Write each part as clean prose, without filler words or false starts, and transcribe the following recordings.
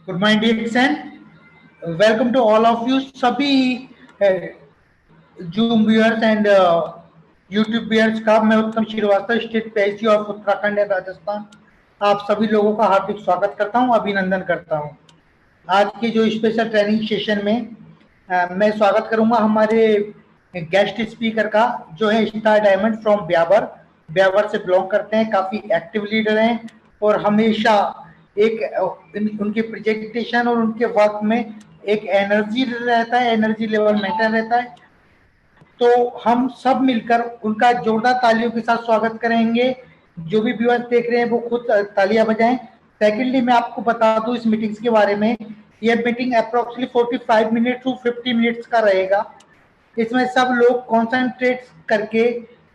Good morning DXN, welcome to all of you सभी Zoom viewers and YouTube viewers का। मैं Uttam Shrivastava, state PhD of Uttarakhand and Rajasthan, आप सभी लोगों का हार्दिक स्वागत करता हूं, अभिनंदन करता हूं। आज के जो स्पेशल ट्रेनिंग सेशन में मैं स्वागत करूंगा हमारे गेस्ट स्पीकर का, जो है स्टार डायमंड फ्रॉम ब्यावर से बिलोंग करते हैं, काफी एक्टिव लीडर हैं और हमेशा उनके प्रेजेंटेशन और उनके वर्क में एक एनर्जी रहता है, एनर्जी लेवल मेंटेन रहता है। तो हम सब मिलकर उनका जोरदार तालियों के साथ स्वागत करेंगे। जो भी व्यूअर्स देख रहे हैं वो खुद तालियां बजाएं। सेकेंडली, मैं आपको बता दूं इस मीटिंग्स के बारे में, यह meeting approximately 45 minute to 50 minutes का रहेगा। इसमें सब लोग कॉन्सेंट्रेट करके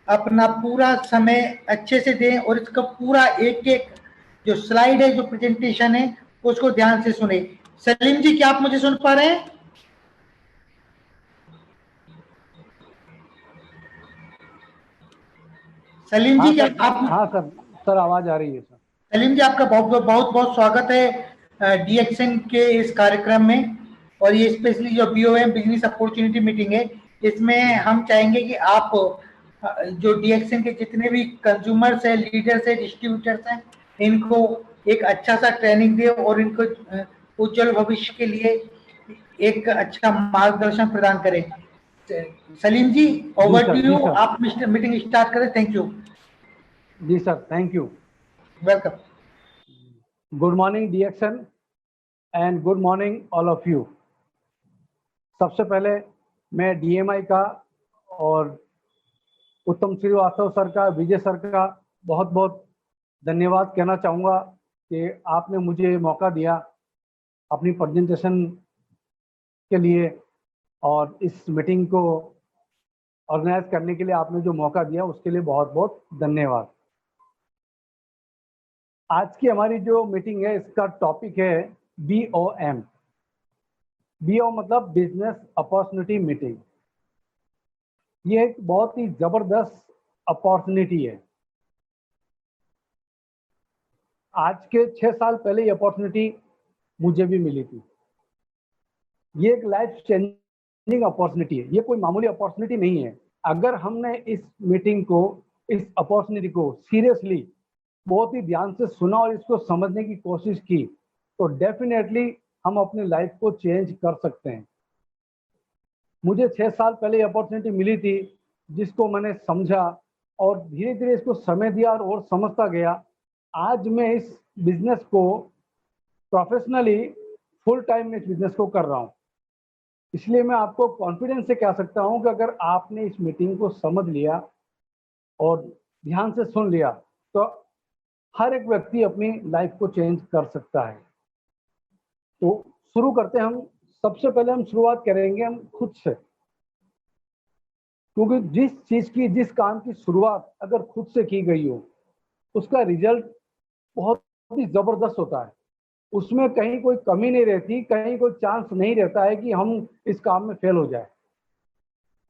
अपना पूरा समय अच्छे से दें और इसका पूरा एक एक जो स्लाइड है, जो प्रेजेंटेशन है, उसको ध्यान से सुने। सलीम जी, क्या आप मुझे सुन पा रहे हैं? सलीम जी, क्या आप? हाँ सर आवाज आ रही है सर। सलीम जी, आपका बहुत बहुत स्वागत है डीएक्सन के इस कार्यक्रम में। और ये स्पेशली जो बीओएम बिजनेस अपॉर्चुनिटी मीटिंग है, इसमें हम चाहेंगे कि आप जो डीएक्सन के जितने भी कंज्यूमर्स हैं, लीडर्स हैं, डिस्ट्रीब्यूटर्स हैं, इनको एक अच्छा सा ट्रेनिंग दें और इनको उज्जवल भविष्य के लिए एक अच्छा मार्गदर्शन प्रदान करें। Salim ji, over to you, आप मीटिंग स्टार्ट करें। थैंक यू जी sir, thank you, welcome. Good morning DXN and good morning all of you. सबसे पहले मैं डीएमआई का और उत्तम श्रीवास्तव सर का, विजय सर का बहुत बहुत धन्यवाद कहना चाहूँगा कि आपने मुझे मौका दिया अपनी प्रेजेंटेशन के लिए, और इस मीटिंग को ऑर्गेनाइज करने के लिए आपने जो मौका दिया उसके लिए बहुत बहुत धन्यवाद। आज की हमारी जो मीटिंग है, इसका टॉपिक है BOM। BO मतलब बिजनेस अपॉर्चुनिटी मीटिंग। ये एक बहुत ही जबरदस्त अपॉर्चुनिटी है। आज के 6 साल पहले ये अपॉर्चुनिटी मुझे भी मिली थी। ये एक लाइफ चेंजिंग अपॉर्चुनिटी है, ये कोई मामूली अपॉर्चुनिटी नहीं है। अगर हमने इस मीटिंग को, इस अपॉर्चुनिटी को सीरियसली बहुत ही ध्यान से सुना और इसको समझने की कोशिश की, तो डेफिनेटली हम अपनी लाइफ को चेंज कर सकते हैं। मुझे 6 साल पहले अपॉर्चुनिटी मिली थी, जिसको मैंने समझा और धीरे धीरे इसको समय दिया और समझता गया। आज मैं इस बिजनेस को प्रोफेशनली फुल टाइम में इस बिजनेस को कर रहा हूँ। इसलिए मैं आपको कॉन्फिडेंस से कह सकता हूँ कि अगर आपने इस मीटिंग को समझ लिया और ध्यान से सुन लिया, तो हर एक व्यक्ति अपनी लाइफ को चेंज कर सकता है। तो शुरू करते हैं हम। सबसे पहले हम शुरुआत करेंगे हम खुद से, क्योंकि जिस चीज की, जिस काम की शुरुआत अगर खुद से की गई हो, उसका रिजल्ट बहुत ही जबरदस्त होता है। उसमें कहीं कोई कमी नहीं रहती, कहीं कोई चांस नहीं रहता है कि हम इस काम में फेल हो जाए।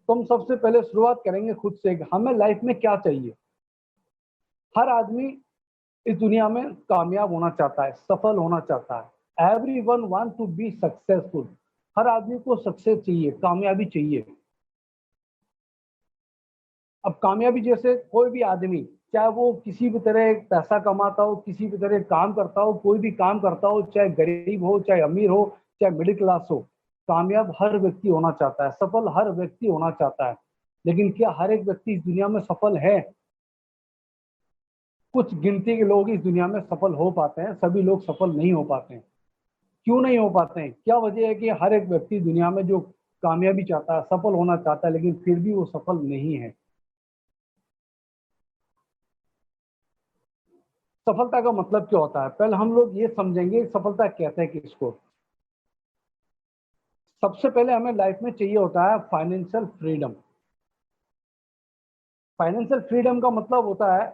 तो हम सबसे पहले शुरुआत करेंगे खुद से। हमें लाइफ में क्या चाहिए? हर आदमी इस दुनिया में कामयाब होना चाहता है, सफल होना चाहता है। Everyone want to be successful. हर आदमी को सक्सेस चाहिए, कामयाबी चाहिए। अब कामयाबी जैसे कोई भी आदमी, चाहे वो किसी भी तरह पैसा कमाता हो, किसी भी तरह काम करता हो, कोई भी काम करता हो, चाहे गरीब हो, चाहे अमीर हो, चाहे मिडिल क्लास हो, कामयाब हर व्यक्ति होना चाहता है, सफल हर व्यक्ति होना चाहता है। लेकिन क्या हर एक व्यक्ति इस दुनिया में सफल है? कुछ गिनती के लोग इस दुनिया में सफल हो पाते हैं, सभी लोग सफल नहीं हो पाते हैं। क्यों नहीं हो पाते हैं? क्या वजह है कि हर एक व्यक्ति दुनिया में जो कामयाबी चाहता है, सफल होना चाहता है, लेकिन फिर भी वो सफल नहीं है? सफलता का मतलब क्या होता है, पहले हम लोग ये समझेंगे सफलता कहते हैं किसको। सबसे पहले हमें लाइफ में चाहिए होता है फाइनेंशियल फ्रीडम। फाइनेंशियल फ्रीडम का मतलब होता है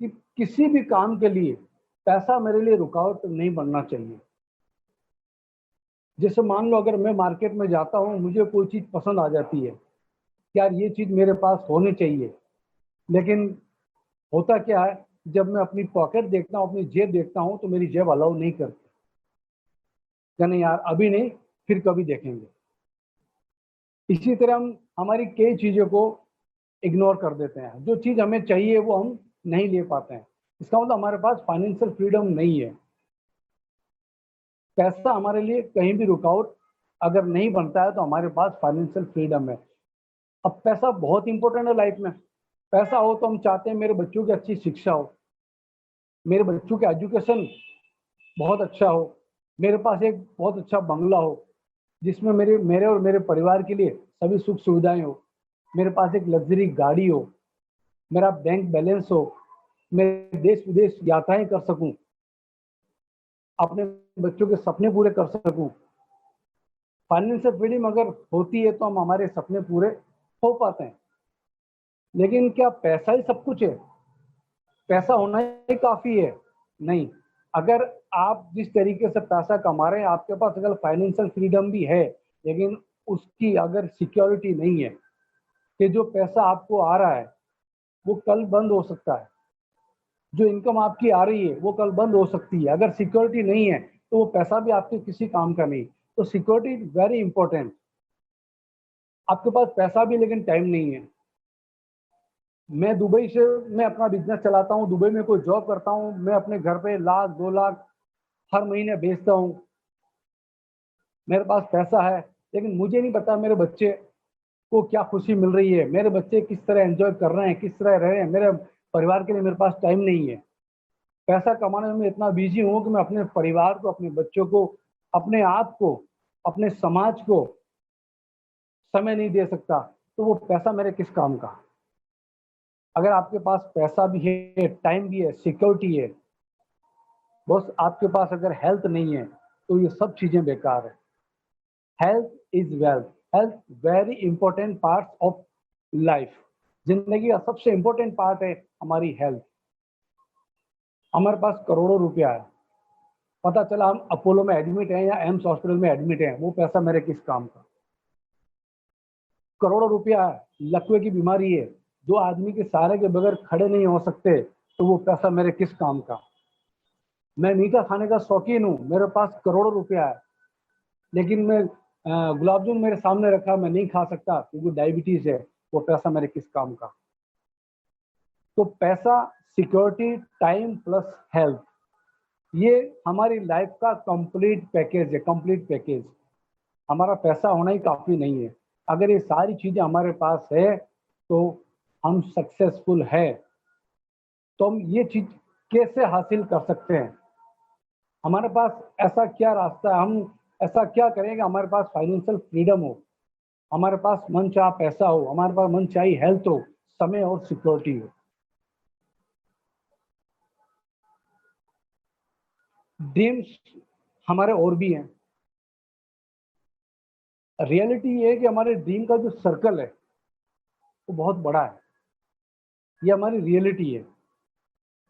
कि किसी भी काम के लिए पैसा मेरे लिए रुकावट नहीं बनना चाहिए। जैसे मान लो, अगर मैं मार्केट में जाता हूँ, मुझे कोई चीज पसंद आ जाती है, यार ये चीज मेरे पास होनी चाहिए, लेकिन होता क्या है, जब मैं अपनी पॉकेट देखता हूँ, अपनी जेब देखता हूँ, तो मेरी जेब अलाउ नहीं करती। या नहीं यार अभी नहीं, फिर कभी देखेंगे। इसी तरह हम हमारी कई चीज़ों को इग्नोर कर देते हैं, जो चीज़ हमें चाहिए वो हम नहीं ले पाते हैं। इसका मतलब हमारे पास फाइनेंशियल फ्रीडम नहीं है। पैसा हमारे लिए कहीं भी रुकावट अगर नहीं बनता है तो हमारे पास फाइनेंशियल फ्रीडम है। अब पैसा बहुत इंपॉर्टेंट है लाइफ में। पैसा हो तो हम चाहते हैं मेरे बच्चों की अच्छी शिक्षा हो, मेरे बच्चों का एजुकेशन बहुत अच्छा हो, मेरे पास एक बहुत अच्छा बंगला हो जिसमें मेरे मेरे और मेरे परिवार के लिए सभी सुख सुविधाएं हो, मेरे पास एक लग्जरी गाड़ी हो, मेरा बैंक बैलेंस हो, मैं देश विदेश यात्राएं कर सकूं, अपने बच्चों के सपने पूरे कर सकूं। फाइनेंशियल फ्रीडम अगर होती है तो हम हमारे सपने पूरे हो पाते हैं। लेकिन क्या पैसा ही सब कुछ है? पैसा होना ही काफी है? नहीं। अगर आप जिस तरीके से पैसा कमा रहे हैं, आपके पास अगर फाइनेंशियल फ्रीडम भी है, लेकिन उसकी अगर सिक्योरिटी नहीं है कि जो पैसा आपको आ रहा है वो कल बंद हो सकता है, जो इनकम आपकी आ रही है वो कल बंद हो सकती है। अगर सिक्योरिटी नहीं है तो वो पैसा भी आपके किसी काम का नहीं। तो सिक्योरिटी वेरी इंपॉर्टेंट। आपके पास पैसा भी लेकिन टाइम नहीं है। मैं दुबई से मैं अपना बिजनेस चलाता हूँ, दुबई में कोई जॉब करता हूँ, मैं अपने घर पे 1 लाख 2 लाख हर महीने भेजता हूँ, मेरे पास पैसा है, लेकिन मुझे नहीं पता मेरे बच्चे को क्या खुशी मिल रही है, मेरे बच्चे किस तरह एंजॉय कर रहे हैं, किस तरह रह रहे हैं। मेरे परिवार के लिए मेरे पास टाइम नहीं है। पैसा कमाने में मैं इतना बिजी हूँ कि मैं अपने परिवार को, अपने बच्चों को, अपने आप को, अपने समाज को समय नहीं दे सकता। तो वो पैसा मेरे किस काम का? अगर आपके पास पैसा भी है, टाइम भी है, सिक्योरिटी है, बस आपके पास अगर हेल्थ नहीं है तो ये सब चीजें बेकार है। Health is wealth. Health very important part of life. जिंदगी का सबसे इंपॉर्टेंट पार्ट है हमारी हेल्थ। हमारे पास करोड़ों रुपया है, पता चला हम अपोलो में एडमिट हैं या एम्स हॉस्पिटल में एडमिट हैं, वो पैसा मेरे किस काम का? करोड़ों रुपया है, लकवे की बीमारी है, दो आदमी के सहारे के बगैर खड़े नहीं हो सकते, तो वो पैसा मेरे किस काम का? मैं मीठा खाने का शौकीन हूँ, मेरे पास करोड़ों रुपया है, लेकिन मैं गुलाब जामुन मेरे सामने रखा, मैं नहीं खा सकता क्योंकि डायबिटीज है, वो पैसा मेरे किस काम का? तो पैसा, सिक्योरिटी, टाइम प्लस हेल्थ, ये हमारी लाइफ का कंप्लीट पैकेज है। Complete package. हमारा पैसा होना ही काफी नहीं है। अगर ये सारी चीजें हमारे पास है तो हम सक्सेसफुल है। तो हम ये चीज कैसे हासिल कर सकते हैं? हमारे पास ऐसा क्या रास्ता है, हम ऐसा क्या करें कि हमारे पास फाइनेंशियल फ्रीडम हो, हमारे पास मन चाह पैसा हो, हमारे पास मन चाही हेल्थ हो, समय और सिक्योरिटी हो। ड्रीम्स हमारे और भी हैं। रियलिटी ये है कि हमारे ड्रीम का जो सर्कल है वो बहुत बड़ा है। ये हमारी रियलिटी है।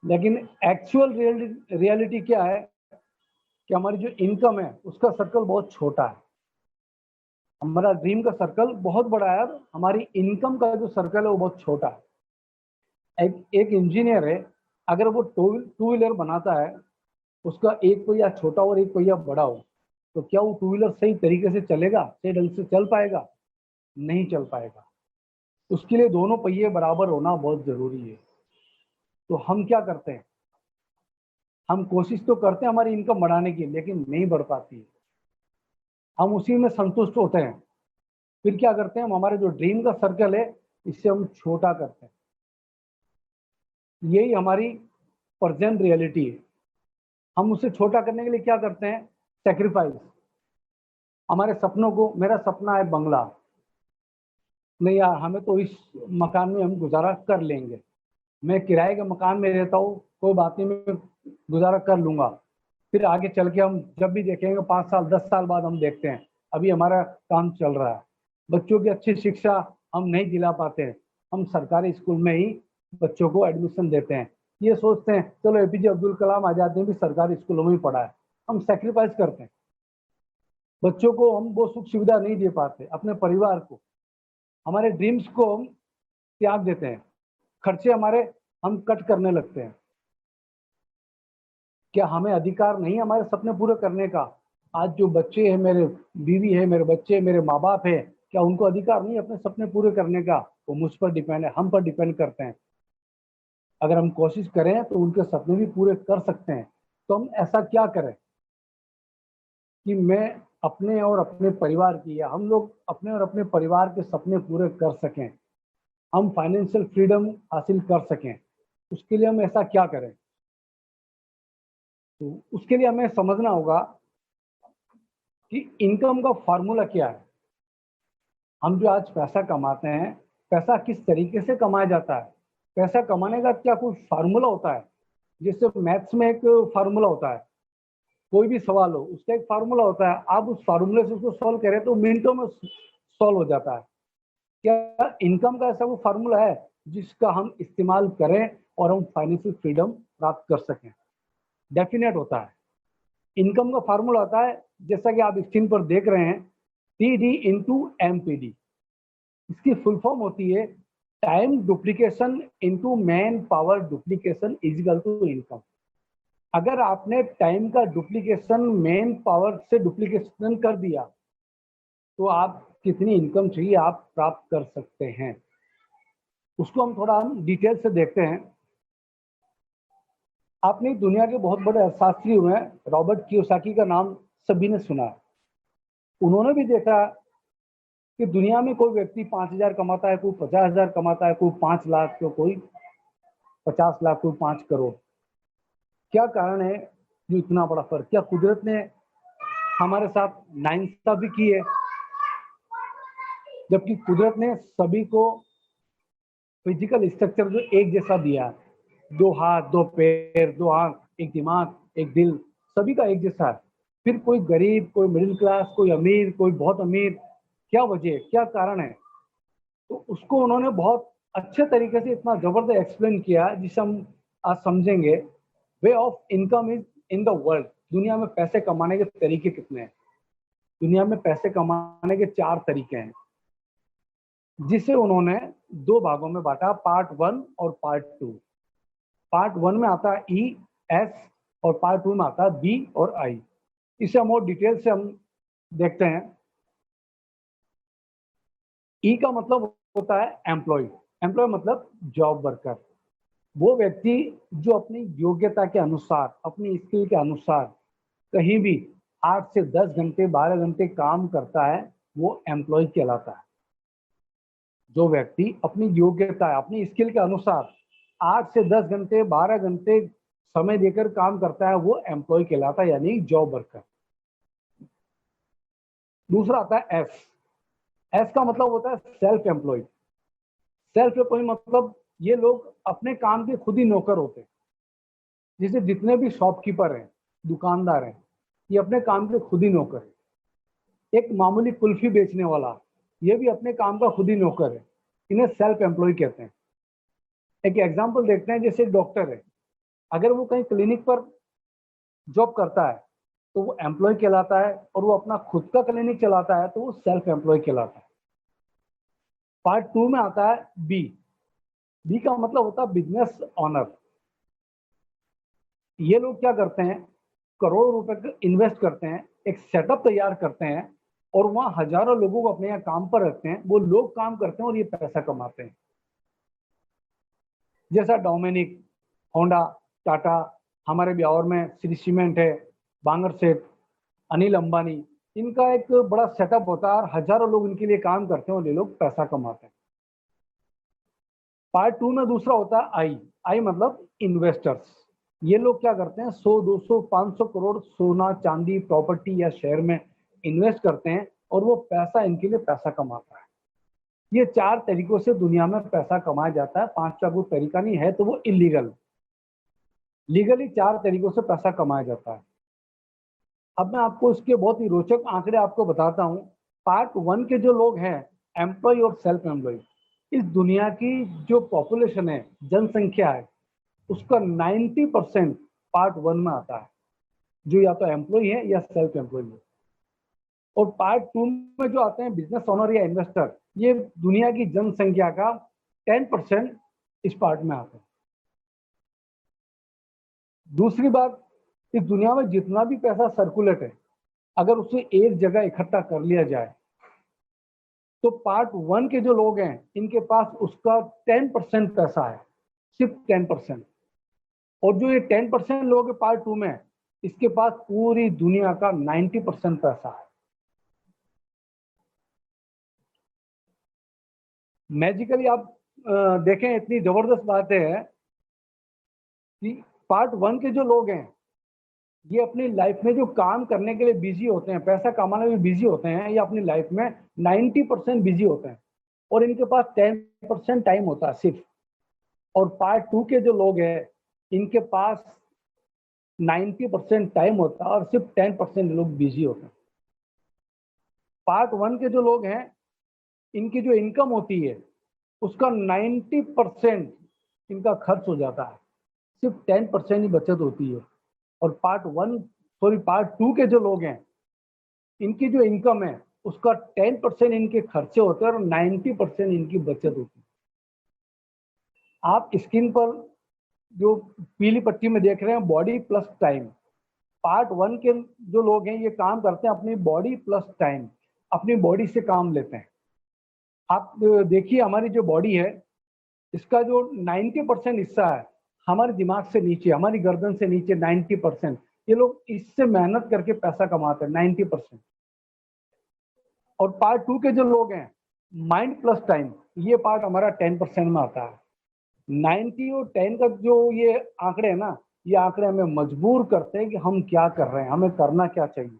लेकिन एक्चुअल रियलिटी क्या है कि हमारी जो इनकम है उसका सर्कल बहुत छोटा है। हमारा ड्रीम का सर्कल बहुत बड़ा है और हमारी इनकम का जो सर्कल है वो बहुत छोटा है। एक इंजीनियर है, अगर वो टू व्हीलर बनाता है, उसका एक पहिया छोटा और एक पहिया बड़ा हो, तो क्या वो टू व्हीलर सही तरीके से चलेगा, सही ढंग से चल पाएगा? नहीं चल पाएगा। उसके लिए दोनों पहिए बराबर होना बहुत जरूरी है। तो हम क्या करते हैं? हम कोशिश तो करते हैं हमारी इनकम बढ़ाने की, लेकिन नहीं बढ़ पाती है। हम उसी में संतुष्ट होते हैं। फिर क्या करते हैं? हम हमारे जो ड्रीम का सर्कल है इससे हम छोटा करते हैं। यही हमारी प्रेजेंट रियलिटी है। हम उसे छोटा करने के लिए क्या करते हैं? सेक्रीफाइस। हमारे सपनों को, मेरा सपना है बंगला, नहीं यार हमें तो इस मकान में हम गुजारा कर लेंगे, मैं किराए के मकान में रहता हूँ, कोई बात नहीं, मैं गुजारा कर लूंगा। फिर आगे चल के हम जब भी देखेंगे 5 साल 10 साल बाद हम देखते हैं अभी हमारा काम चल रहा है। बच्चों की अच्छी शिक्षा हम नहीं दिला पाते हैं, हम सरकारी स्कूल में ही बच्चों को एडमिशन देते हैं। ये सोचते हैं चलो एपीजे अब्दुल कलाम आजाद ने भी सरकारी स्कूलों में ही पढ़ा है। हम सेक्रीफाइस करते हैं, बच्चों को हम वो सुख सुविधा नहीं दे पाते, अपने परिवार को, हमारे ड्रीम्स को हम त्याग देते हैं, खर्चे हमारे हम कट करने लगते हैं। क्या हमें अधिकार नहीं हमारे सपने पूरे करने का? आज जो बच्चे हैं, मेरे बीवी है, मेरे बच्चे, मेरे माँ बाप है, क्या उनको अधिकार नहीं अपने सपने पूरे करने का? वो मुझ पर डिपेंड है, हम पर डिपेंड करते हैं। अगर हम कोशिश करें तो उनके सपने भी पूरे कर सकते हैं। तो हम ऐसा क्या करें कि मैं अपने और अपने परिवार की, या हम लोग अपने और अपने परिवार के सपने पूरे कर सकें, हम फाइनेंशियल फ्रीडम हासिल कर सकें। उसके लिए हम ऐसा क्या करें? तो उसके लिए हमें समझना होगा कि इनकम का फार्मूला क्या है। हम जो आज पैसा कमाते हैं, पैसा किस तरीके से कमाया जाता है? पैसा कमाने का क्या कोई फार्मूला होता है? जैसे मैथ्स में एक फार्मूला होता है, कोई भी सवाल हो उसका एक फार्मूला होता है, आप उस फार्मूले से उसको सॉल्व करें तो मिनटों में सॉल्व हो जाता है। क्या इनकम का ऐसा वो फार्मूला है जिसका हम इस्तेमाल करें और हम फाइनेंशियल फ्रीडम प्राप्त कर सकें? डेफिनेट होता है। इनकम का फार्मूला होता है, जैसा कि आप स्क्रीन पर देख रहे हैं, टीडी इंटू एमपीडी। इसकी फुल फॉर्म होती है time duplication into man power duplication equal to income. अगर आपने टाइम का डुप्लीकेशन मैन पावर से डुप्लीकेशन कर दिया तो आप कितनी इनकम चाहिए आप प्राप्त कर सकते हैं, उसको हम थोड़ा डिटेल से देखते हैं। आपने दुनिया के बहुत बड़े अर्थशास्त्री हुए हैं, रॉबर्ट कियोसाकी का नाम सभी ने सुना है। उन्होंने भी देखा कि दुनिया में कोई व्यक्ति 5,000 कमाता है, कोई 50,000 कमाता है, कोई 5 लाख, तो कोई 50 लाख, कोई 5 करोड़। क्या कारण है जो इतना बड़ा फर्क? क्या कुदरत ने हमारे साथ नाइंसाफी की है? जबकि कुदरत ने सभी को फिजिकल स्ट्रक्चर जो एक जैसा दिया, 2 हाथ, 2 पैर, 2 आंख, एक दिमाग, एक दिल, सभी का एक जैसा है। फिर कोई गरीब, कोई मिडिल क्लास, कोई अमीर, कोई बहुत अमीर, क्या वजह है, क्या कारण है? तो उसको उन्होंने बहुत अच्छे तरीके से इतना जबरदस्त एक्सप्लेन किया जिसे हम आज समझेंगे। Way of income is in the world. दुनिया में पैसे कमाने के तरीके कितने हैं? दुनिया में पैसे कमाने के 4 तरीके हैं, जिसे उन्होंने 2 भागों में बांटा, पार्ट 1 और पार्ट 2। पार्ट 1 में आता है ई, एस, और पार्ट 2 में आता है बी और आई। इसे हम और डिटेल से हम देखते हैं। ई का मतलब होता है एम्प्लॉय। एम्प्लॉय मतलब जॉब वर्कर, वो व्यक्ति जो अपनी योग्यता के अनुसार, अपनी स्किल के अनुसार कहीं भी 8 से 10 घंटे, 12 घंटे काम करता है, वो एम्प्लॉय कहलाता है। जो व्यक्ति अपनी योग्यता, अपनी स्किल के अनुसार 8 से 10 घंटे, 12 घंटे समय देकर काम करता है, वो एम्प्लॉय कहलाता है, यानी जॉब वर्कर। दूसरा आता है एस। एस का मतलब होता है सेल्फ एम्प्लॉयड। सेल्फ एम्प्लॉयड मतलब ये लोग अपने काम के खुद ही नौकर होते हैं। जैसे जितने भी शॉपकीपर हैं, दुकानदार हैं, ये अपने काम के खुद ही नौकर है। एक मामूली कुल्फी बेचने वाला, ये भी अपने काम का खुद ही नौकर है। इन्हें सेल्फ एम्प्लॉय कहते हैं। एक एग्जांपल देखते हैं, जैसे डॉक्टर है, अगर वो कहीं क्लिनिक पर जॉब करता है तो वो एम्प्लॉय कहलाता है, और वो अपना खुद का क्लिनिक चलाता है तो वो सेल्फ एम्प्लॉय कहलाता है। पार्ट 2 में आता है बी। बी का मतलब होता है बिजनेस ऑनर। ये लोग क्या करते हैं, करोड़ों रुपए इन्वेस्ट करते हैं, एक सेटअप तैयार करते हैं, और वहां हजारों लोगों को अपने यहाँ काम पर रखते हैं। वो लोग काम करते हैं और ये पैसा कमाते हैं। जैसा डोमिनिक, होंडा, टाटा, हमारे ब्यावर में श्री सीमेंट है, बांगर सेठ, अनिल अंबानी, इनका एक बड़ा सेटअप होता है और हजारों लोग इनके लिए काम करते हैं और ये लोग पैसा कमाते हैं। पार्ट 2 में दूसरा होता है आई। आई मतलब इन्वेस्टर्स। ये लोग क्या करते हैं, 100, 200, 500 करोड़ सोना, चांदी, प्रॉपर्टी या शेयर में इन्वेस्ट करते हैं, और वो पैसा इनके लिए पैसा कमाता है। ये 4 तरीकों से दुनिया में पैसा कमाया जाता है। 5वां कोई तरीका नहीं है तो वो इलीगल। लीगली 4 तरीकों से पैसा कमाया जाता है। अब मैं आपको इसके बहुत ही रोचक आंकड़े आपको बताता हूँ। पार्ट 1 के जो लोग हैं, एम्प्लॉय और सेल्फ एम्प्लॉय, इस दुनिया की जो पॉपुलेशन है, जनसंख्या है, उसका 90% पार्ट 1 में आता है, जो या तो एम्प्लॉय है या सेल्फ एम्प्लॉय है। और पार्ट 2 में जो आते हैं बिजनेस ओनर या इन्वेस्टर, ये दुनिया की जनसंख्या का 10% इस पार्ट में आते हैं। दूसरी बात, इस दुनिया में जितना भी पैसा सर्कुलेट है, अगर उसे एक जगह इकट्ठा कर लिया जाए तो पार्ट 1 के जो लोग हैं इनके पास उसका 10% पैसा है, सिर्फ 10%। और जो ये 10% लोग हैं पार्ट 2 में, इसके पास पूरी दुनिया का 90% पैसा है। मैजिकली आप देखें, इतनी जबरदस्त बात है कि पार्ट 1 के जो लोग हैं ये अपनी लाइफ में जो काम करने के लिए बिजी होते हैं, पैसा कमाने में बिजी होते हैं, ये अपनी लाइफ में 90% बिजी होते हैं और इनके पास 10% टाइम होता है सिर्फ। और पार्ट 2 के जो लोग हैं इनके पास 90% टाइम होता है और सिर्फ 10% लोग बिजी होते हैं। पार्ट 1 के जो लोग हैं इनकी जो इनकम होती है उसका 90% इनका खर्च हो जाता है, सिर्फ 10% ही बचत होती है। और पार्ट 2 के जो लोग हैं इनकी जो इनकम है उसका 10% इनके खर्चे होते हैं और 90% इनकी बचत होती है। आप स्क्रीन पर जो पीली पट्टी में देख रहे हैं बॉडी प्लस टाइम, पार्ट 1 के जो लोग हैं ये काम करते हैं अपनी बॉडी प्लस टाइम, अपनी बॉडी से काम लेते हैं। आप देखिए हमारी जो बॉडी है इसका जो 90% हिस्सा है हमारे दिमाग से नीचे, हमारी गर्दन से नीचे 90%, ये लोग इससे मेहनत करके पैसा कमाते हैं 90%। और पार्ट 2 के जो लोग हैं माइंड प्लस टाइम, ये पार्ट हमारा 10% में आता है। 90 और 10 का जो ये आंकड़े है ना, ये आंकड़े हमें मजबूर करते हैं कि हम क्या कर रहे हैं, हमें करना क्या चाहिए।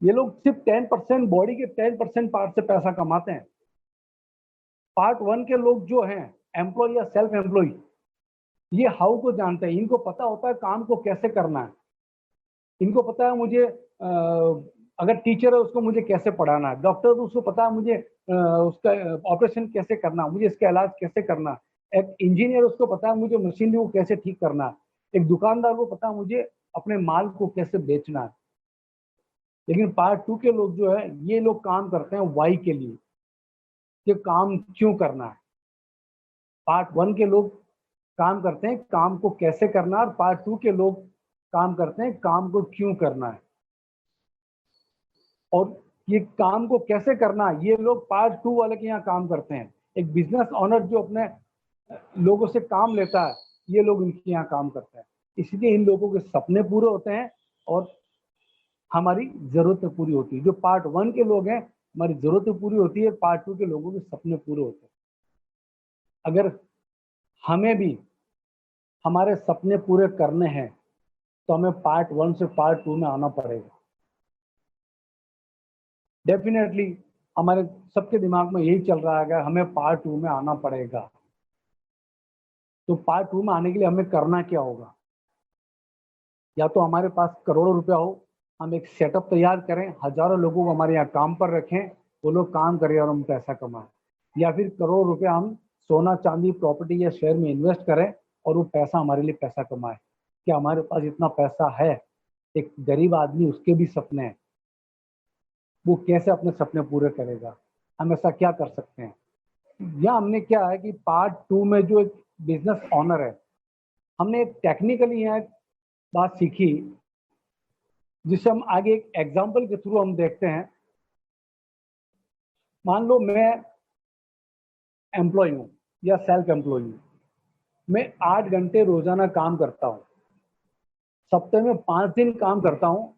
ये लोग सिर्फ 10% बॉडी के 10% पार्ट से पैसा कमाते हैं। पार्ट 1 के लोग जो हैं एम्प्लॉय या सेल्फ एम्प्लॉय, ये हाउ को जानते हैं, इनको पता होता है काम को कैसे करना है। इनको पता है मुझे अगर टीचर है उसको मुझे कैसे पढ़ाना है, डॉक्टर है तो उसको पता है मुझे उसका ऑपरेशन कैसे करना, मुझे इसका इलाज कैसे करना। एक इंजीनियर उसको पता है मुझे मशीनरी को कैसे ठीक करना है। एक दुकानदार को पता है मुझे अपने माल को कैसे बेचना है। लेकिन पार्ट 2 के लोग जो है ये लोग काम करते हैं वाई के लिए, कि काम क्यों करना है। पार्ट 1 के लोग काम करते हैं काम को कैसे करना है और पार्ट 2 के लोग काम करते हैं काम को क्यों करना है। और ये काम को कैसे करना है ये लोग पार्ट 2 वाले के यहाँ काम करते हैं। एक बिजनेस ओनर जो अपने लोगों से काम लेता है ये लोग इनके यहाँ काम करते हैं। इसलिए इन लोगों के सपने पूरे होते हैं और हमारी जरूरतें पूरी होती है। जो पार्ट 1 के लोग हैं हमारी जरूरतें पूरी होती है, पार्ट 2 के लोगों के सपने पूरे होते हैं। अगर हमें भी हमारे सपने पूरे करने हैं तो हमें पार्ट 1 से पार्ट 2 में आना पड़ेगा। डेफिनेटली हमारे सबके दिमाग में यही चल रहा है कि हमें पार्ट 2 में आना पड़ेगा। तो पार्ट 2 में आने के लिए हमें करना क्या होगा? या तो हमारे पास करोड़ों रुपया हो, हम एक सेटअप तैयार करें, हजारों लोगों को हमारे यहाँ काम पर रखें, वो लोग काम करें और हम पैसा कमाएं। या फिर करोड़ों रुपया हम सोना चांदी प्रॉपर्टी या शेयर में इन्वेस्ट करें और वो पैसा हमारे लिए पैसा कमाए। क्या हमारे पास इतना पैसा है? एक गरीब आदमी उसके भी सपने हैं, वो कैसे अपने सपने पूरे करेगा? हम ऐसा क्या कर सकते हैं? या हमने क्या है कि पार्ट 2 में जो एक बिजनेस ऑनर है, हमने एक टेक्निकली यहाँ बात सीखी जिसे हम आगे एक एग्जाम्पल के थ्रू हम देखते हैं। मान लो मैं एम्प्लॉय हूँ या सेल्फ एम्प्लॉय हूँ, मैं 8 घंटे रोजाना काम करता हूँ, सप्ते में 5 दिन काम करता हूँ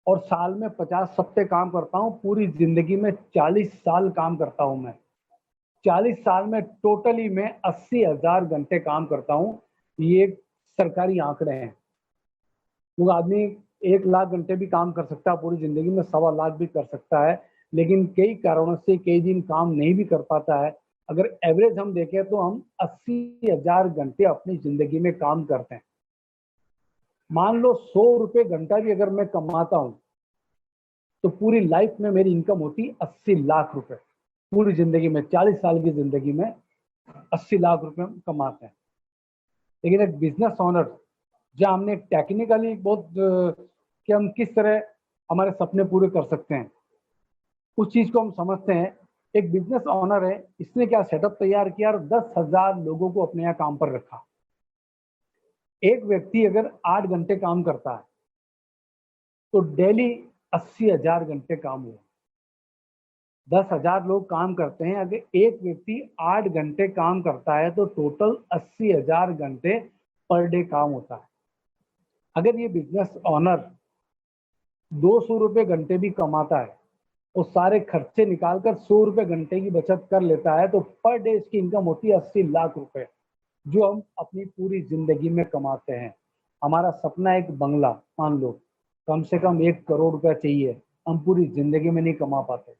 और साल में 50 हफ्ते काम करता हूँ। पूरी जिंदगी में 40 साल काम करता हूँ मैं। 40 साल में टोटली मैं 80,000 घंटे काम करता हूँ। ये सरकारी आंकड़े हैं। वो आदमी 1 लाख घंटे भी काम कर सकता है पूरी जिंदगी में, 1.25 लाख भी कर सकता है, लेकिन कई कारणों से कई दिन काम नहीं भी कर पाता है। अगर एवरेज हम देखें तो हम 80,000 घंटे अपनी जिंदगी में काम करते हैं। मान लो 100 रुपये घंटा भी अगर मैं कमाता हूं तो पूरी लाइफ में मेरी इनकम होती 80 लाख रुपए। पूरी जिंदगी में 40 साल की जिंदगी में 80 लाख रुपए हम कमाते हैं। लेकिन एक बिजनेस ओनर जहां हमने टेक्निकली बहुत कि हम किस तरह हमारे सपने पूरे कर सकते हैं उस चीज को हम समझते हैं। एक बिजनेस ओनर है, इसने क्या सेटअप तैयार किया और 10,000 लोगों को अपने यहाँ काम पर रखा। एक व्यक्ति अगर 8 घंटे काम करता है तो डेली 80,000 घंटे काम हुआ। 10,000 लोग काम करते हैं, अगर एक व्यक्ति 8 घंटे काम करता है तो टोटल 80,000 घंटे पर डे काम होता है। अगर ये बिजनेस ऑनर 200 रुपये घंटे भी कमाता है और सारे खर्चे निकालकर 100 रुपये घंटे की बचत कर लेता है तो पर डे इसकी इनकम होती है 80 लाख रुपए, जो हम अपनी पूरी जिंदगी में कमाते हैं। हमारा सपना एक बंगला, मान लो कम से कम 1 करोड़ रुपया चाहिए, हम पूरी जिंदगी में नहीं कमा पाते,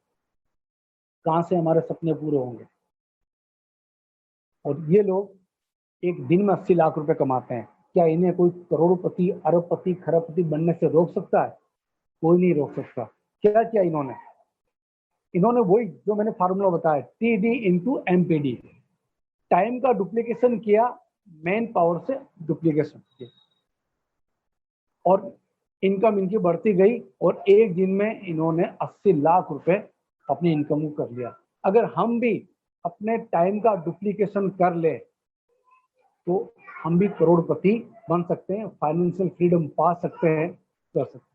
कहाँ से हमारे सपने पूरे होंगे। और ये लोग एक दिन में 80 लाख रुपए कमाते हैं। क्या इन्हें कोई करोड़पति, अरबपति, खरबपति बनने से रोक सकता है? कोई नहीं रोक सकता। क्या किया इन्होंने? इन्होंने वही जो मैंने फार्मूला बताया, TD इंटू MPD, टाइम का डुप्लीकेशन किया, मैन पावर से डुप्लीकेशन किया, और इनकम इनकी बढ़ती गई और एक दिन में इन्होंने 80 लाख रुपए अपनी इनकम को कर लिया। अगर हम भी अपने टाइम का डुप्लीकेशन कर ले तो हम भी करोड़पति बन सकते हैं, फाइनेंशियल फ्रीडम पा सकते हैं, कर सकते हैं।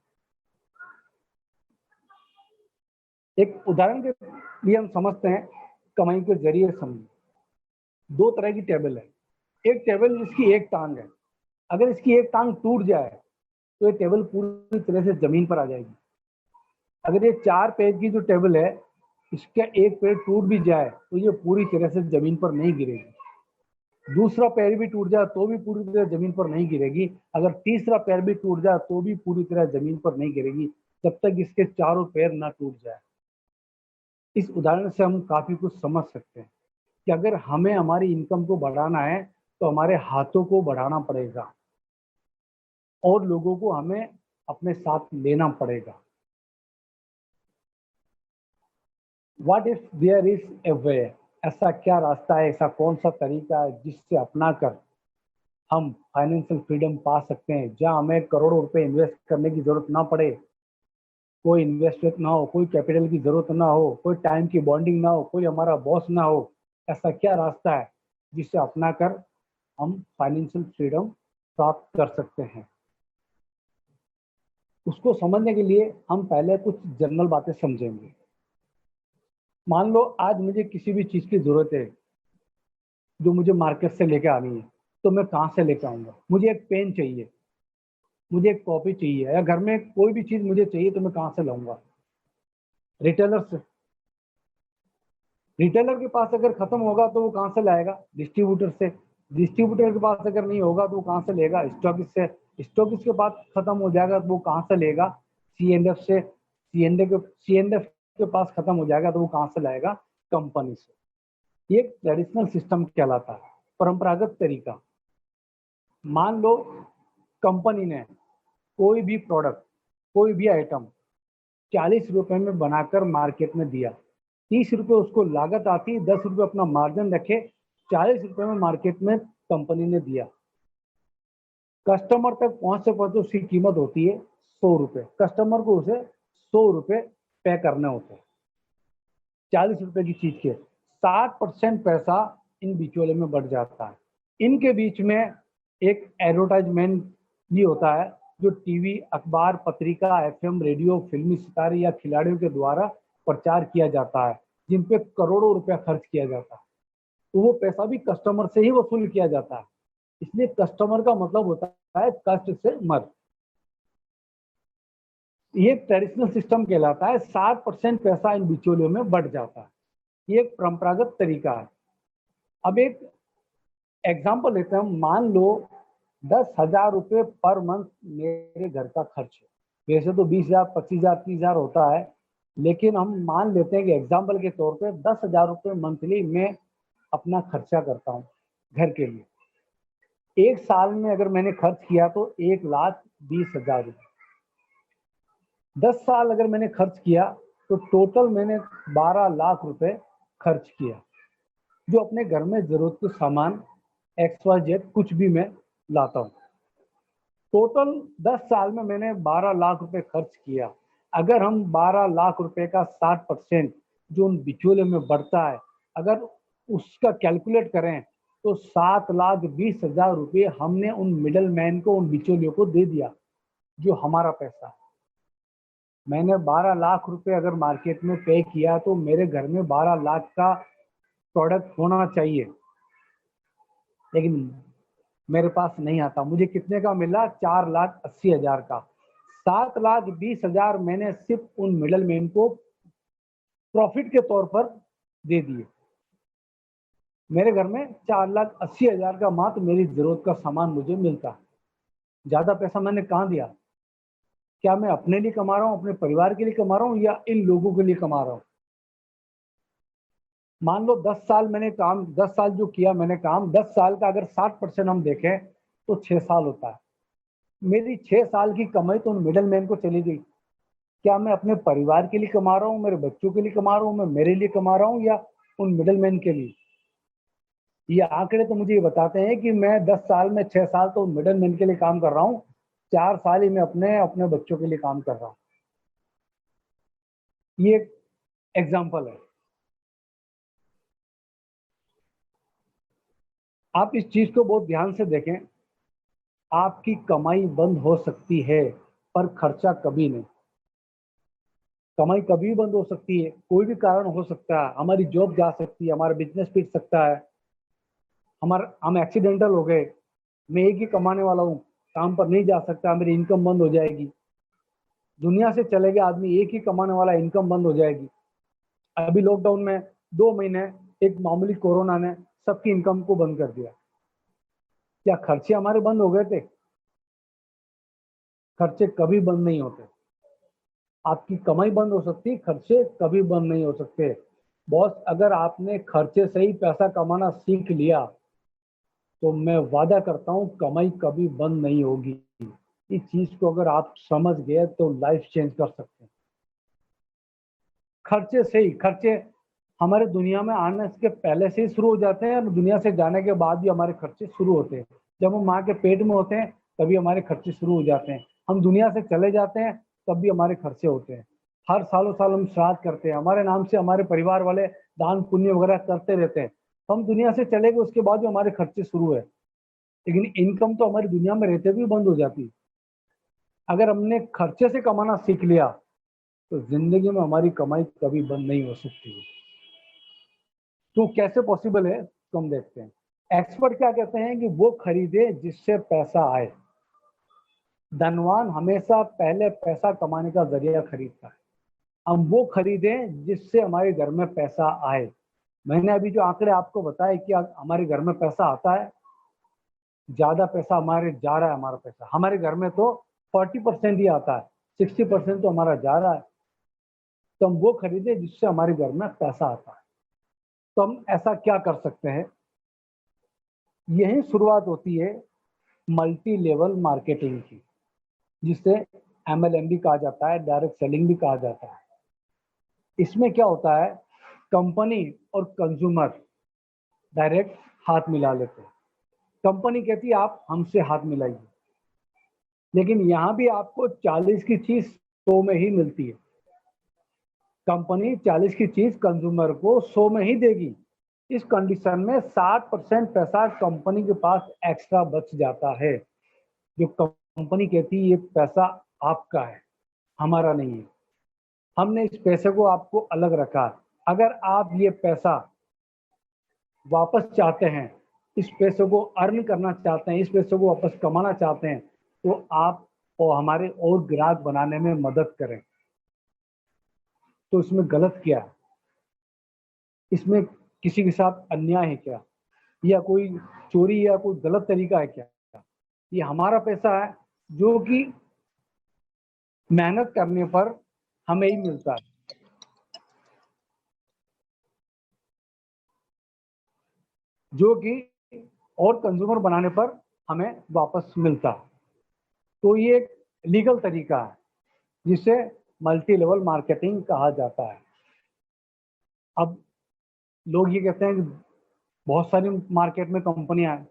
एक उदाहरण के लिए हम समझते हैं, कमाई के जरिए समझें। 2 तरह की टेबल है। एक टेबल जिसकी एक टांग है, अगर इसकी एक टांग टूट जाए तो ये टेबल पूरी तरह से जमीन पर आ जाएगी। अगर ये 4 पैर की जो टेबल है, इसका एक पैर टूट भी जाए तो ये पूरी तरह से जमीन पर नहीं गिरेगी। दूसरा पैर भी टूट जाए तो भी पूरी तरह जमीन पर नहीं गिरेगी। अगर तीसरा पैर भी टूट जाए तो भी पूरी तरह जमीन पर नहीं गिरेगी, जब तक इसके चारों पैर ना टूट जाए। इस उदाहरण से हम काफी कुछ समझ सकते हैं कि अगर हमें हमारी इनकम को बढ़ाना है तो हमारे हाथों को बढ़ाना पड़ेगा और लोगों को हमें अपने साथ लेना पड़ेगा। What if there is a way? ऐसा क्या रास्ता है, ऐसा कौन सा तरीका है जिससे अपनाकर हम फाइनेंशियल फ्रीडम पा सकते हैं, जहां हमें करोड़ों रुपए इन्वेस्ट करने की जरूरत ना पड़े, कोई इन्वेस्टमेंट ना हो, कोई कैपिटल की जरूरत ना हो, कोई टाइम की बॉन्डिंग ना हो, कोई हमारा बॉस ना हो। ऐसा क्या रास्ता है जिससे अपनाकर हम फाइनेंशियल फ्रीडम प्राप्त कर सकते हैं? उसको समझने के लिए हम पहले कुछ जनरल बातें समझेंगे। मान लो आज मुझे किसी भी चीज की जरूरत है जो मुझे मार्केट से लेके आनी है, तो मैं कहाँ से लेके आऊंगा? मुझे एक पेन चाहिए, मुझे एक कॉपी चाहिए, या घर में कोई भी चीज मुझे चाहिए तो मैं कहाँ से लाऊंगा? रिटेलर से। रिटेलर के पास अगर खत्म होगा तो वो कहाँ से लाएगा? डिस्ट्रीब्यूटर से। डिस्ट्रीब्यूटर के पास अगर नहीं होगा तो वो कहाँ से लेगा? स्टॉकिस्ट से। स्टॉकिस्ट के पास खत्म हो जाएगा तो वो कहाँ से लेगा? CNF से। CNF के पास खत्म हो जाएगा तो वो कहाँ से लाएगा? कंपनी से। ये ट्रेडिशनल सिस्टम कहलाता है, परंपरागत तरीका। मान लो कंपनी ने कोई भी प्रोडक्ट, कोई भी आइटम 40 रुपए में बनाकर मार्केट में दिया, 30 रुपए उसको लागत आती, 10 रुपए अपना मार्जिन रखे, 40 रुपए में मार्केट में कंपनी ने दिया। कस्टमर तक पहुंचते पहुंचते उसकी कीमत होती है 100 रुपए। कस्टमर को उसे 100 रुपए पे करने होते हैं। 40 रुपए की चीज के 60% पैसा इन बिचौले में बढ़ जाता है। इनके बीच में एक एडवर्टाइजमेंट भी होता है जो टीवी, अखबार, पत्रिका, FM, रेडियो, फिल्मी सितारे या खिलाड़ियों के द्वारा प्रचार किया जाता है, जिन पे करोड़ों रुपया खर्च किया जाता है। तो वो पैसा भी कस्टमर से ही वसूल किया जाता है। इसलिए कस्टमर का मतलब होता है कष्ट से मर। ये ट्रेडिशनल सिस्टम कहलाता है। 60% पैसा इन बिचौलियों में बढ़ जाता है। ये एक परंपरागत तरीका है। अब एक एग्जाम्पल लेते हैं। मान लो 10,000 रुपये पर मंथ मेरे घर का खर्च है। वैसे तो 20,000, 25,000, 30,000 होता है, लेकिन हम मान लेते हैं कि एग्जाम्पल के तौर पे 10,000 रुपये मंथली मैं अपना खर्चा करता हूँ घर के लिए। एक साल में अगर मैंने खर्च किया तो 1,20,000 रुपये। 10 साल अगर मैंने खर्च किया तो टोटल मैंने 12 लाख रुपए खर्च किया, जो अपने घर में जरूरत के सामान XYZ कुछ भी मैं लाता हूँ। टोटल 10 साल में मैंने 12 लाख रुपए खर्च किया। अगर हम 12 लाख रुपए का 60% जो उन बिचौले में बढ़ता है, अगर उसका कैलकुलेट करें तो 7,20,000 रुपये हमने उन मिडल मैन को, उन बिचौलियों को दे दिया, जो हमारा पैसा है। मैंने 12 लाख रुपए अगर मार्केट में पे किया तो मेरे घर में 12 लाख का प्रोडक्ट होना चाहिए, लेकिन मेरे पास नहीं आता। मुझे कितने का मिला? 4,80,000 का। 7,20,000 मैंने सिर्फ उन मिडल मैन को प्रॉफिट के तौर पर दे दिए। मेरे घर में 4,80,000 का मात्र मेरी जरूरत का सामान मुझे मिलता। ज्यादा पैसा मैंने कहाँ दिया? क्या मैं अपने लिए कमा रहा हूँ, अपने परिवार के लिए कमा रहा हूँ, या इन लोगों के लिए कमा रहा हूँ? मान लो 10 साल मैंने काम, 10 साल जो किया मैंने काम, 10 साल का अगर 60% हम देखें तो 6 साल होता है। मेरी 6 साल की कमाई तो उन मिडल मैन को चली गई। क्या मैं अपने परिवार के लिए कमा रहा हूँ, मेरे बच्चों के लिए कमा रहा हूँ, मैं मेरे लिए कमा रहा हूँ, या उन मिडल मैन के लिए? ये आंकड़े तो मुझे ये बताते हैं कि मैं 10 साल में 6 साल तो मिडल मैन के लिए काम कर रहा हूँ, 4 साल ही मैं अपने अपने बच्चों के लिए काम कर रहा हूँ। ये एक एग्जाम्पल है। आप इस चीज को बहुत ध्यान से देखें। आपकी कमाई बंद हो सकती है पर खर्चा कभी नहीं। कमाई कभी बंद हो सकती है, कोई भी कारण हो सकता है। हमारी जॉब जा सकती है, हमारा बिजनेस पिट सकता है, हम एक्सीडेंटल हो गए, मैं एक ही कमाने वाला हूँ, काम पर नहीं जा सकता, मेरी इनकम बंद हो जाएगी। दुनिया से चले गए आदमी, एक ही कमाने वाला, इनकम बंद हो जाएगी। अभी लॉकडाउन में 2 महीने एक मामूली कोरोना ने सबकी इनकम को बंद कर दिया। क्या खर्चे हमारे बंद हो गए थे? खर्चे कभी बंद नहीं होते। आपकी कमाई बंद हो सकती है, खर्चे कभी बंद नहीं हो सकते। बॉस, अगर आपने खर्चे से ही पैसा कमाना सीख लिया तो मैं वादा करता हूं कमाई कभी बंद नहीं होगी। इस चीज को अगर आप समझ गए तो लाइफ चेंज कर सकते हैं। खर्चे से ही, खर्चे हमारे दुनिया में आने के पहले से ही शुरू हो जाते हैं और दुनिया से जाने के बाद भी हमारे खर्चे शुरू होते हैं। जब हम माँ के पेट में होते हैं तभी हमारे खर्चे शुरू हो जाते हैं। हम दुनिया से चले जाते हैं तब भी हमारे खर्चे होते हैं। हर सालों साल हम श्राद्ध करते हैं, हमारे नाम से हमारे परिवार वाले दान पुण्य वगैरह करते रहते हैं। हम दुनिया से चले गए उसके बाद भी हमारे खर्चे शुरू है, लेकिन इनकम तो हमारी दुनिया में रहते भी बंद हो जाती है। अगर हमने खर्चे से कमाना सीख लिया तो जिंदगी में हमारी कमाई कभी बंद नहीं हो सकती है। तो कैसे पॉसिबल है तो हम देखते हैं। एक्सपर्ट क्या कहते हैं कि वो खरीदे जिससे पैसा आए। धनवान हमेशा पहले पैसा कमाने का जरिया खरीदता है। हम वो खरीदें जिससे हमारे घर में पैसा आए। मैंने अभी जो आंकड़े आपको बताए कि हमारे घर में पैसा आता है, ज्यादा पैसा हमारे जा रहा है। हमारा पैसा हमारे घर में तो 40% ही आता है, 60% तो हमारा जा रहा है। तो हम वो खरीदे जिससे हमारे घर में पैसा आता है। तो हम ऐसा क्या कर सकते हैं? यही शुरुआत होती है मल्टी लेवल मार्केटिंग की, जिसे MLM भी कहा जाता है, डायरेक्ट सेलिंग भी कहा जाता है। इसमें क्या होता है, कंपनी और कंज्यूमर डायरेक्ट हाथ मिला लेते हैं। कंपनी कहती है आप हमसे हाथ मिलाइए, लेकिन यहां भी आपको 40 की चीज 100 में ही मिलती है। कंपनी 40 की चीज कंज्यूमर को 100 में ही देगी। इस कंडीशन में 60% पैसा कंपनी के पास एक्स्ट्रा बच जाता है। जो कंपनी कहती है ये पैसा आपका है, हमारा नहीं है, हमने इस पैसे को आपको अलग रखा। अगर आप ये पैसा वापस चाहते हैं, इस पैसे को अर्न करना चाहते हैं, इस पैसे को वापस कमाना चाहते हैं, तो आप और हमारे और ग्राहक बनाने में मदद करें। तो इसमें गलत क्या है? इसमें किसी के साथ अन्याय है क्या, या कोई चोरी या कोई गलत तरीका है क्या? ये हमारा पैसा है जो कि मेहनत करने पर हमें ही मिलता है, जो कि और कंज्यूमर बनाने पर हमें वापस मिलता है। तो ये एक लीगल तरीका है जिसे मल्टी लेवल मार्केटिंग कहा जाता है। अब लोग ये कहते हैं कि बहुत सारी मार्केट में कंपनियां हैं,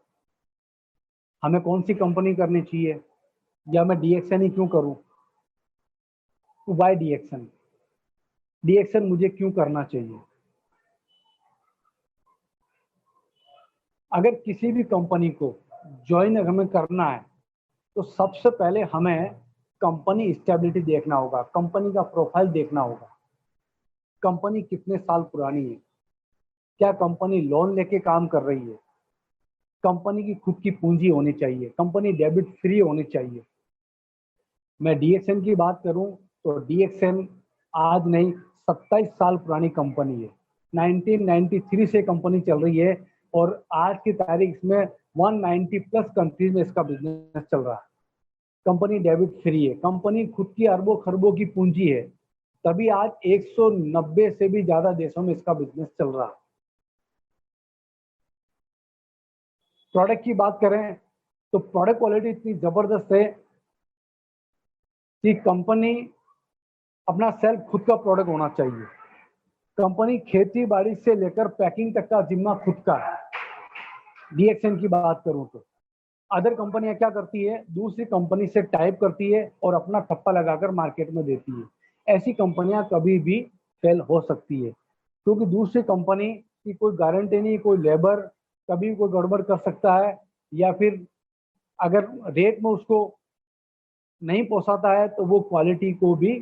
हमें कौन सी कंपनी करनी चाहिए, या मैं डीएक्शन ही क्यों करूं? वाई डीएक्शन? डीएक्शन मुझे क्यों करना चाहिए? अगर किसी भी कंपनी को ज्वाइन हमें करना है तो सबसे पहले हमें कंपनी स्टेबिलिटी देखना होगा, कंपनी का प्रोफाइल देखना होगा, कंपनी कितने साल पुरानी है, क्या कंपनी लोन लेके काम कर रही है, कंपनी की खुद की पूंजी होनी चाहिए, कंपनी डेबिट फ्री होनी चाहिए। मैं डीएक्सएन की बात करूं तो डीएक्सएन आज नहीं 27 साल पुरानी कंपनी है। 1993 से कंपनी चल रही है और आज की तारीख में 190 प्लस कंट्रीज में इसका बिजनेस चल रहा है। कंपनी डेबिट फ्री है, कंपनी खुद की अरबों खरबों की पूंजी है, तभी आज 190 से भी ज्यादा देशों में इसका बिजनेस चल रहा है। प्रोडक्ट की बात करें तो प्रोडक्ट क्वालिटी इतनी जबरदस्त है कि कंपनी अपना सेल्फ खुद का प्रोडक्ट होना चाहिए। कंपनी खेती बाड़ी से लेकर पैकिंग तक का जिम्मा खुद का है। डीएक्सएन की बात करूं तो अदर कंपनियां क्या करती है, दूसरी कंपनी से टाइप करती है और अपना ठप्पा लगाकर मार्केट में देती है। ऐसी कंपनियां कभी भी फेल हो सकती है क्योंकि दूसरी कंपनी की कोई गारंटी नहीं, कोई लेबर कभी कोई गड़बड़ कर सकता है या फिर अगर रेट में उसको नहीं पोसाता है तो वो क्वालिटी को भी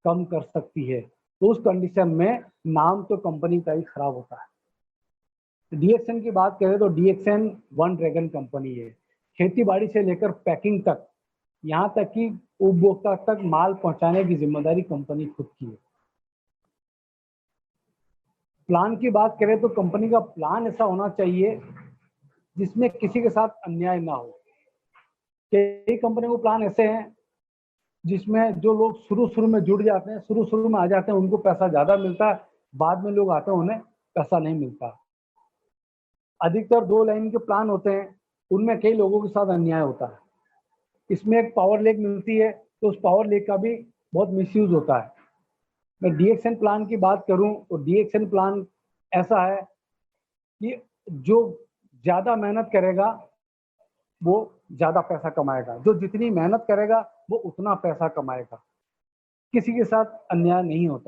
कम कर सकती है। तो उस कंडीशन में नाम तो कंपनी का ही खराब होता है। डीएक्सएन की बात करें तो डीएक्सएन वन ड्रैगन कंपनी है। खेती बाड़ी से लेकर पैकिंग तक, यहाँ तक कि उपभोक्ता तक माल पहुंचाने की जिम्मेदारी कंपनी खुद की है। प्लान की बात करें तो कंपनी का प्लान ऐसा होना चाहिए जिसमें किसी के साथ अन्याय ना हो। कई कंपनी को प्लान ऐसे हैं जिसमें जो लोग शुरू में जुड़ जाते हैं, शुरू में आ जाते हैं, उनको पैसा ज्यादा मिलता है, बाद में लोग आते हैं उन्हें पैसा नहीं मिलता। अधिकतर 2 लाइन के प्लान होते हैं, उनमें कई लोगों के साथ अन्याय होता है। इसमें एक पावर लेक मिलती है तो उस पावर लेक का भी बहुत मिसयूज होता है। मैं डीएक्सएन प्लान की बात करूं तो डीएक्सएन प्लान ऐसा है कि जो ज्यादा मेहनत करेगा वो ज्यादा पैसा कमाएगा, जो जितनी मेहनत करेगा वो उतना पैसा कमाएगा, किसी के साथ अन्याय नहीं होता।